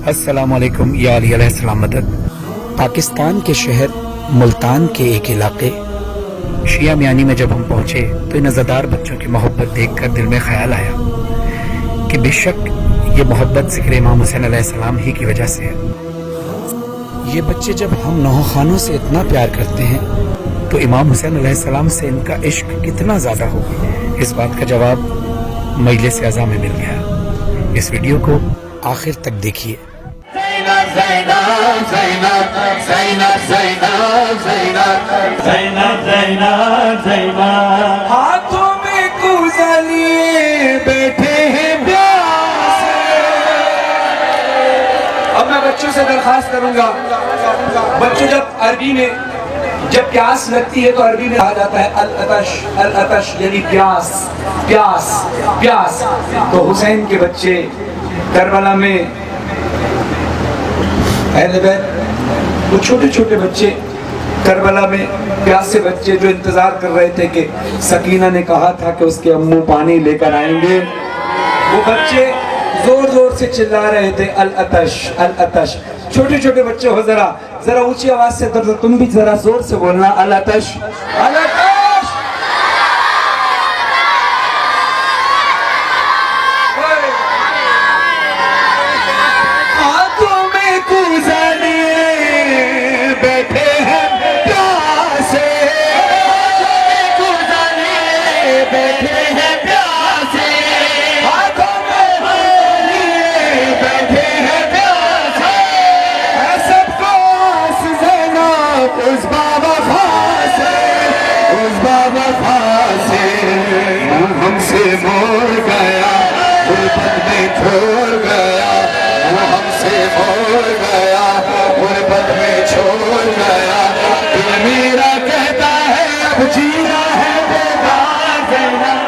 अस्सलामुअलैकुम या अली अलैहिस्सलाम मदद। पाकिस्तान के शहर मुल्तान के एक इलाके शिया मियानी में जब हम पहुंचे तो इन अज़ादार बच्चों की मोहब्बत देखकर दिल में ख्याल आया कि बेशक ये मोहब्बत ज़िक्र इमाम हुसैन अलैहिस्सलाम ही की वजह से है। ये बच्चे जब हम नौखानों से इतना प्यार करते हैं तो इमाम हुसैन अलैहिस्सलाम से इनका इश्क कितना ज़्यादा होगा, इस बात का जवाब मजलिस आज़ा में मिल गया। इस वीडियो को आखिर तक देखिए। हाथों में कूज़ा लिए बैठे हैं प्यास। अब मैं बच्चों से दरखास्त करूंगा, बच्चों जब अरबी में जब प्यास लगती है तो अरबी में कहा जाता है अल अतश यानी प्यास प्यास प्यास। तो हुसैन के बच्चे करबला में अहले बैत, वो छोटे छोटे बच्चे करबला में प्यासे बच्चे जो इंतजार कर रहे थे कि सकीना ने कहा था कि उसके अम्मू पानी लेकर आएंगे, वो बच्चे जोर जोर से चिल्ला रहे थे अल अतश अल अतश। छोटे छोटे बच्चे हो, जरा जरा ऊंची आवाज से तुम भी जरा जोर से बोलना अल अतश अल अतश। हाथों में कूज़ा लिए बैठे हैं प्यासे, कूज़ा लिए बैठे हैं प्यासे, हाथों में लिए बैठे हैं प्यासे। है सबको आस ज़ैनब उस बावफ़ा से, उस बावफ़ा से। हमसे मोड़ गया, गुरबत में छोड़ गया, वो हमसे मोड़ गया, गुरबत में छोड़ गया। दिल मेरा कहता है अब जीना है बेकार। ज़ैनब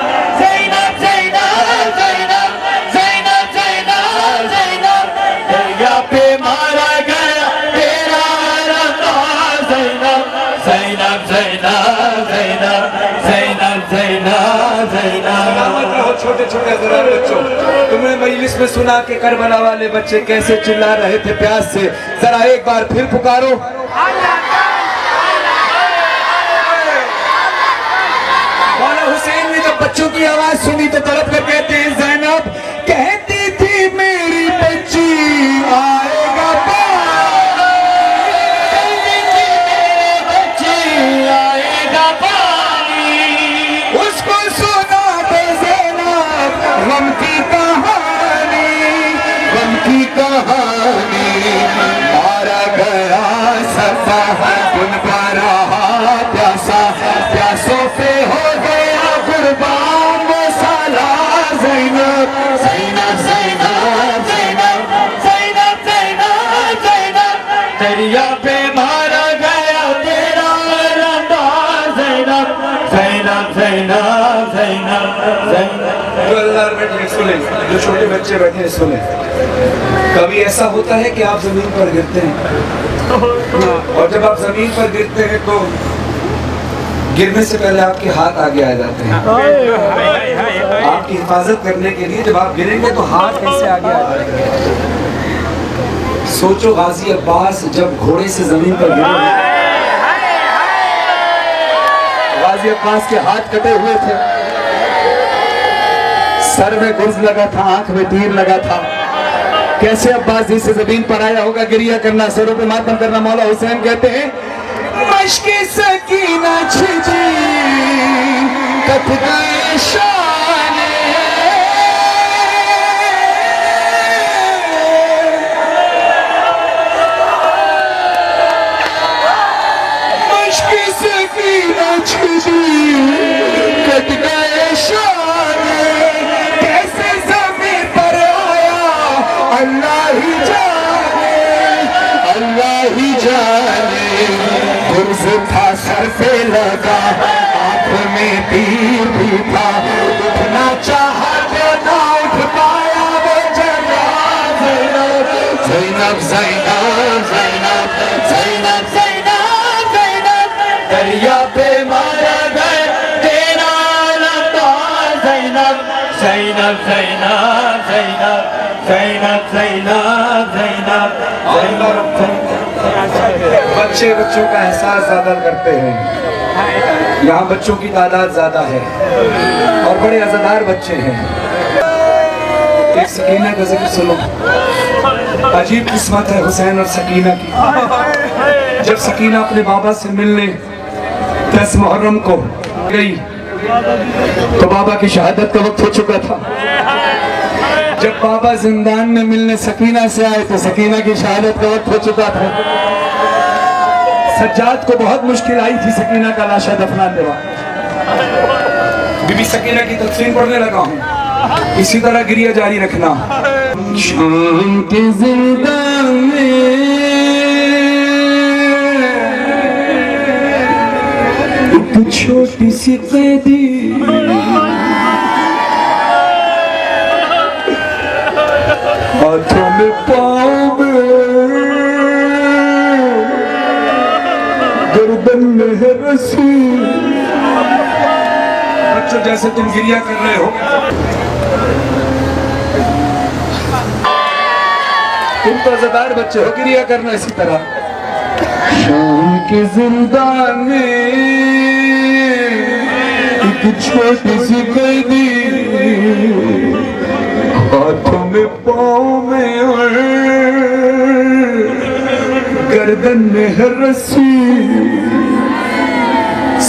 ज़ैनब ज़ैनब ज़ैनब ज़ैनब ज़ैनब ज़ैनब, दरिया पे मारा गया तेरा रंगा। ज़ैनब ज़ैनब ज़ैनब ज़ैनब ज़ैनब ज़ैनब ज़ैनब। छोटे छोटे बच्चों, तुमने मजलिस में सुना कि करबला वाले बच्चे कैसे चिल्ला रहे थे प्यास से, जरा एक बार फिर पुकारो। मौला हुसैन ने जब बच्चों की आवाज सुनी तो तड़प कर कहते हैं ज़ैनब कहती थी मेरी बच्ची आएगा पानी, बच्ची आएगा पानी। उसको सुना दे ज़ैनब गम की कहानी, गम की कहानी। मारा गया सफा उन पर रहा प्यासा, प्यासों पे हो गया कुर्बान वो साला। ज़ैनब ज़ैनब ज़ैनब ज़ैनब ज़ैनब ज़ैनब ज़ैनब, दरिया पे मारा गया तेरा रंगा। ज़ैनब ज़ैनब ज़ैनब ज़ैनब ज़ैनब। सुने, जो छोटे बच्चे बैठे हैं सुने, कभी ऐसा होता है कि आप जमीन पर गिरते हैं और जब आप जमीन पर गिरते हैं तो गिरने से पहले आपके हाथ आगे आ जाते हैं आपकी हिफाजत करने के लिए। जब आप गिरेंगे तो हाथ कैसे आगे आ जाते हैं। सोचो गाजी अब्बास जब घोड़े से जमीन पर गिरे, गाजी अब्बास के हाथ कटे हुए थे, सर में गुर्ज लगा था, आंख में तीर लगा था। कैसे अब्बास जी से जमीन पर आया होगा, गिरिया करना, सरों पे मातम करना। मौला हुसैन कहते हैं मश्क सकीना छिजी कट गए शान, मश्क सकीना छिजी कट गए शान। कैसे जमीन पर आया अल्लाह ही जाने, अल्लाह ही जाने। गुर्ज था सर पे लगा, आंख में तीर भी था, उठना चाहा तो ना उठ पाया वो जगा। ज़ैनब ज़ैनब ज़ैनब ज़ैनब ज़ैनब ज़ैनब ज़ैनब, दरिया पे मारा गया तेरा रंगा। Zainab Zainab, Zainab, Zainab, Zainab, Zainab, Zainab, Zainab. बच्चे बच्चों का एहसास ज्यादा करते हैं। यहाँ बच्चों की तादाद ज्यादा है और बड़े अज़ादार बच्चे हैं। एक सकीना का जिक्र सुनो। अजीब किस्मत है हुसैन और सकीना की। जब सकीना अपने बाबा से मिलने 10 मुहर्रम को गई तो बाबा की शहादत का वक्त हो चुका था। जब बाबा जिंदान में मिलने सकीना से आए तो सकीना की शहादत का वक्त हो चुका था। सज्जाद को बहुत मुश्किल आई थी सकीना का लाशा दफनाते वक्त। बीबी सकीना की तफसीर पढ़ने लगा हूँ, इसी तरह गिरिया जारी रखना। शाम के जिंदान में एक छोटी सी कैदी हाथों में पाँव में गर्दन में है रस्सी। बच्चों जैसे तुम गिरिया कर रहे हो, तुम तो अज़ादार बच्चे हो, गिरिया करना इसी तरह। शाम के जिंदान में एक छोटी सी कैदी हाथों में पाँव में और गर्दन में है रस्सी।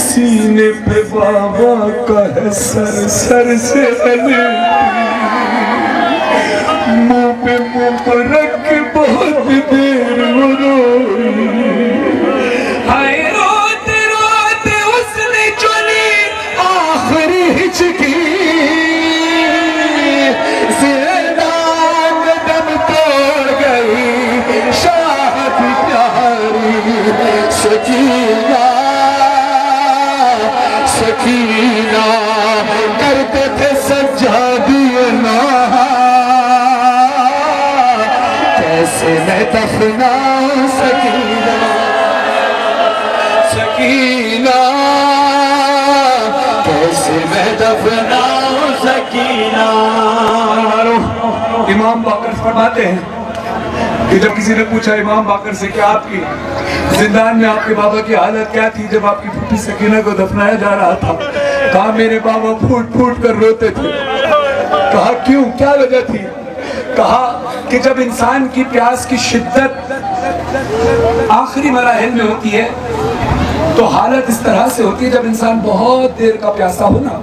सीने पे बाबा का है सर, सर से मुंह पे मुंह पर रख के बहुत देर वो रोई। हाय रोते रोते उसने चुनी आखिरी हिचकी। जिंदान में दम तोड़ गई शाह की प्यारी सकीना। सकीना करते थे सज्जादिए ना, कैसे मैं दफना सकीना। सकीना कैसे मैं दफना सकीना। इमाम बाकर फरमाते हैं कि जब किसी ने पूछा इमाम बाकर से कि आपकी जिंदान में आपके बाबा की हालत क्या थी जब आपकी फूफी सकीना को दफनाया जा रहा था, कहा मेरे बाबा फूट फूट कर रोते थे। कहा क्यों, क्या वजह थी? कहा कि जब इंसान की प्यास की शिद्दत आखिरी मराहिल में होती है तो हालत इस तरह से होती है, जब इंसान बहुत देर का प्यासा हो ना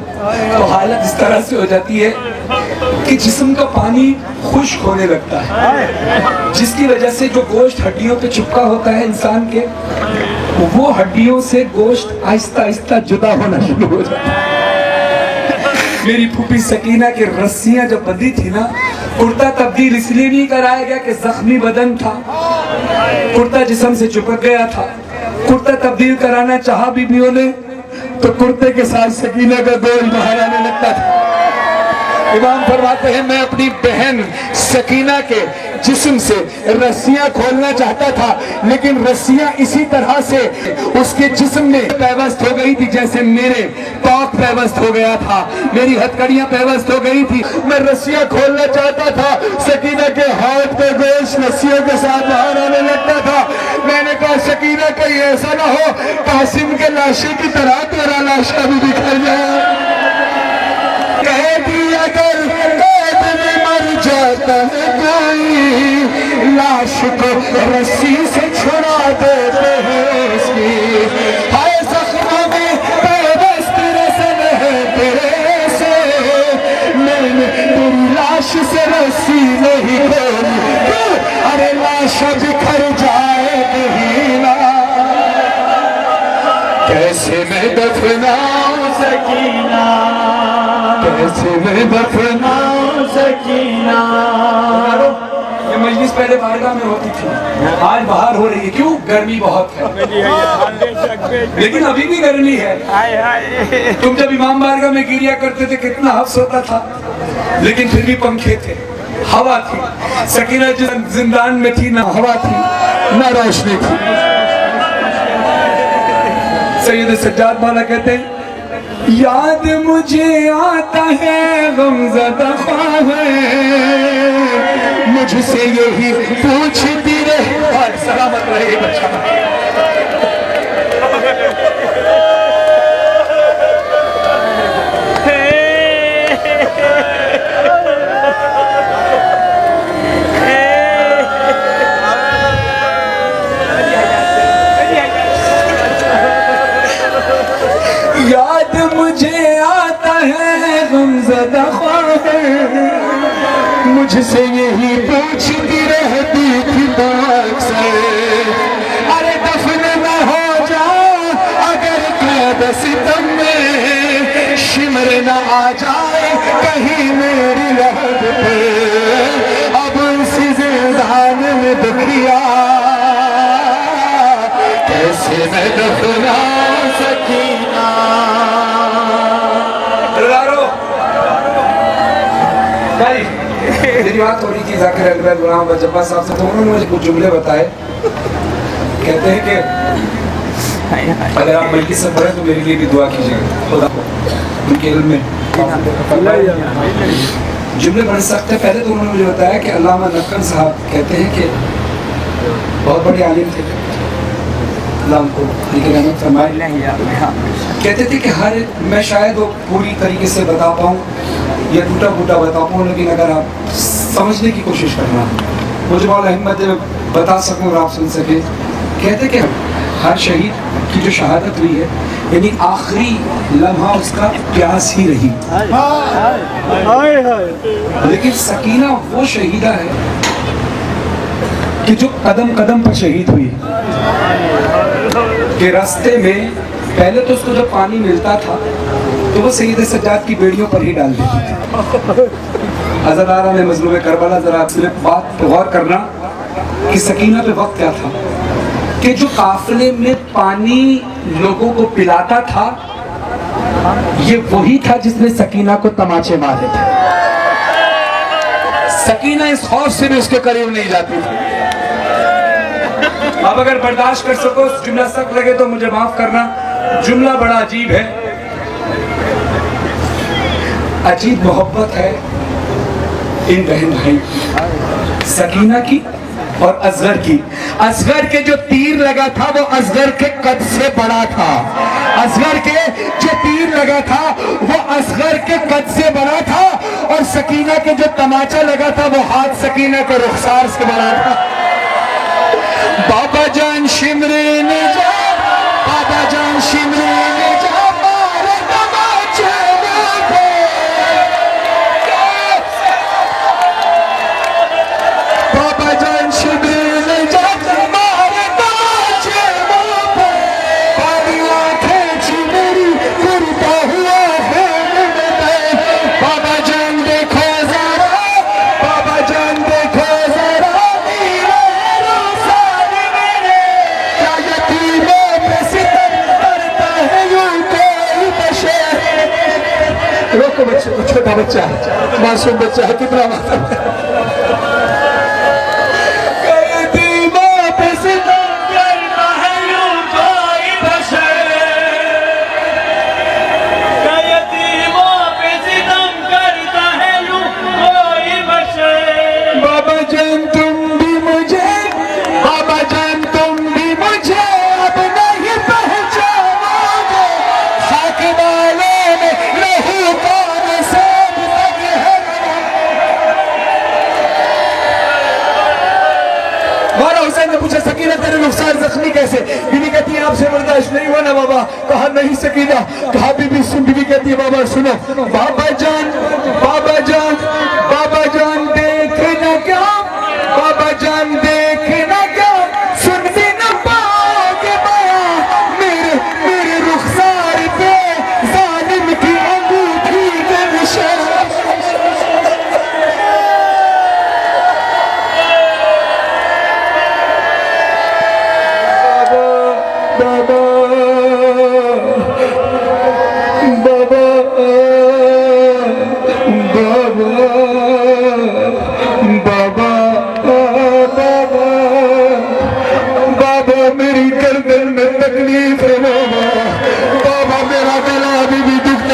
तो हालत इस तरह से हो जाती है कि जिस्म का पानी खुश्क होने लगता है, जिसकी वजह से जो गोश्त हड्डियों पे चिपका होता है इंसान के, वो हड्डियों से गोश्त आहिस्ता आहिस्ता जुदा होना शुरू हो जाता है। मेरी फूफी सकीना की रस्सियां जब बंधी थी ना, कुर्ता तब्दील इसलिए नहीं कराया गया कि जख्मी बदन था, कुर्ता जिस्म से चिपक गया था। कुर्ता तब्दील कराना चाहा बीबियों ने तो कुर्ते के साथ सकीना का गोल बाहर आने लगता था। इमाम फरमाते हैं मैं अपनी बहन सकीना के जिस्म से रस्सियां खोलना चाहता था, लेकिन रस्सियां इसी तरह से उसके जिस्म में पैवस्त हो गई थी जैसे मेरे पाक पैवस्त हो गया था, मेरी हथकड़ियां पैवस्त हो गई थी। मैं रस्सियां खोलना चाहता था, सकीना के हाथ पे गोश्त रस्सियों के साथ बाहर आने लगता था। मैंने कहा सकीना कहीं ऐसा ना हो कासिम के लाशे की तरह तेरा लाशा भी बिखर जाए। अगर कैद में मर जाता है कोई लाश को रस्सी से छुड़ा देते हैं उसकी। हाय जख्मों में पैवस्त रस्म है तेरे से, मैंने तेरी लाश से रस्सी नहीं खोली। अरे लाश बिखर जाए कहीं ना, कैसे मैं दफनाऊं सकीना, कैसे मैं दफनाऊं सकीना। ये मजलिस पहले बारगाह में होती थी, आज बाहर हो रही है। क्यों? गर्मी बहुत है, लेकिन अभी भी गर्मी है। तुम जब इमाम बारगाह में गिरिया करते थे कितना हफ्स होता था, लेकिन फिर भी पंखे थे, हवा थी। सकीना जिंदान में थी, ना हवा थी ना रोशनी थी। सैयद सज्जाद मौला कहते हैं याद मुझे आता है गमज़दा ख्वाब है, मुझसे यही पूछती रहे। सलामत रहे बच्चा। याद मुझे आता है गमज़दा ख्वाब है, मुझसे यही पूछती रहती थी तो अक्सर, अरे दफन न हो जाओ अगर कैद सितम में, शिमर न आ जाए कहीं मेरी लहद पे, अब इसी जिंदान में दुखिया कैसे मैं दफना सकीना। भाई मेरी बात हो रही थी जाकिर अलवर गुलाम वजब्बा साहब से, तो उन्होंने मुझे कुछ जुमले बताए। कहते हैं कि अगर आप मजलिस से पढ़ें तो मेरे लिए भी दुआ कीजिएगा, खुदा उनके इल्म में जुमले बन सकते हैं। पहले तो उन्होंने मुझे बताया कि अल्लामा नक्कन साहब कहते हैं कि बहुत बड़े आलिम थे, अल्लाह उनको रहमत फरमाए। कहते थे कि हर मैं शायद वो पूरी तरीके से बता पाऊँ या टूटा फूटा बता पाऊँ, लेकिन अगर आप समझने की कोशिश करना मुझे मौला हिम्मत बता सकूँ और आप सुन सकें। कहते कि हर शहीद की जो शहादत हुई है, यानी आखिरी लम्हा उसका प्यास ही रही, लेकिन सकीना वो शहीदा है कि जो कदम कदम पर शहीद हुई, कि रास्ते में पहले तो उसको जब पानी मिलता था तो वो सैयद सज्जाद की बेड़ियों पर ही डाल देती थी। अज़ादारा ने मज़लूम करबला, जरा सिर्फ बात पे गौर करना कि सकीना पे वक्त क्या था कि जो काफिले में पानी लोगों को पिलाता था, ये वही था जिसने सकीना को तमाचे मारे थे। सकीना इस खौफ से भी उसके करीब नहीं जाती थी। अब अगर बर्दाश्त कर सको, जुमला सख्त लगे तो मुझे माफ करना, जुमला बड़ा अजीब है। अजीब मोहब्बत है इन बहन भाई सकीना की और असगर की। असगर के जो तीर लगा था वो असगर के कद से बड़ा था, असगर के जो तीर लगा था वो असगर के कद से बड़ा था, और सकीना के जो तमाचा लगा था वो हाथ सकीना के रुखसार से बड़ा था। बाबा जान शिमरे ने जा, बाबा जान शिमरे ने जा, मारे तमाचे पे। बाबा जान शिमरे ने जा, मारे तमाचे पे। बारी आंखें छिमेरी फिरता हुआ खेल में। बाबा जान देखो जरा, बाबा जान देखो जरा, रोको बच्चे को, छोटा बच्चा है, मासूम बच्चा है, कितना बाबा जान तुम भी मुझे, बाबा जान तुम भी मुझे अब नहीं पहचानोगे, खाक वालों में लहू कौन से है। मौला हुसैन ने पूछा सकीना तेरे नुकसान जख्मी कैसे? बीवी कहती है आपसे बर्दाश्त नहीं हुआ ना बाबा। कहा नहीं सकीना। कहा बीबी सुन, बीबी कहती है बाबा सुनो। बाबा जान, बाबा जान, बाबा जान देखना क्या, बाबा जान देखना क्या, सुन भी न पाओगे बयां मेरे मेरे रुखसार पे जालिम की अंगूठी का निशान। बाबा बाबा बाबा बाबा बाबा मेरी गर्दन में तकलीफ है बाबा, बाबा मेरा गला अभी भी दुख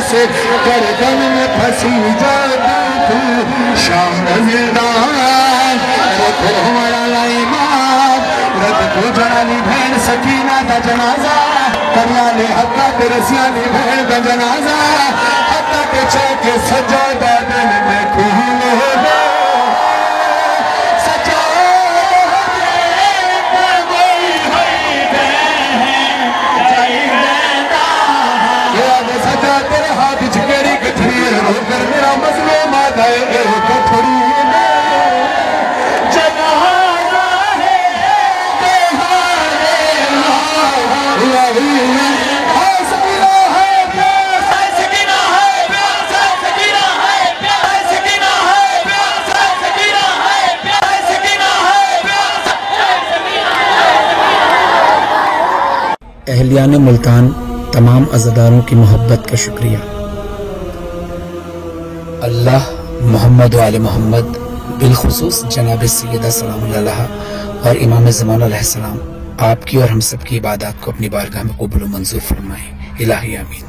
से गर्दन में फंसी जाती तू शाम जिंदान रखो हमारा लाइमान रद को जनानी बहन सकीना दा जनाजा करियाले हक्का ते रसियाली बहन दा जनाजा हत्ता के चौके सजादा दिन में खून हो गया मेरा मजलूम आ गए कथड़ी अहलियान मुल्तान तमाम अज़ादारों की मोहब्बत का शुक्रिया। अल्लाह मोहम्मद व आले मोहम्मद बिलखुसूस जनाब सैयदा सलामुल्लाह अलैहा और इमाम ज़मान अलैहिस्सलाम आपकी और हम सब की इबादत को अपनी बारगाह में कबूल मंजूर फरमाएं। इलाही आमीन।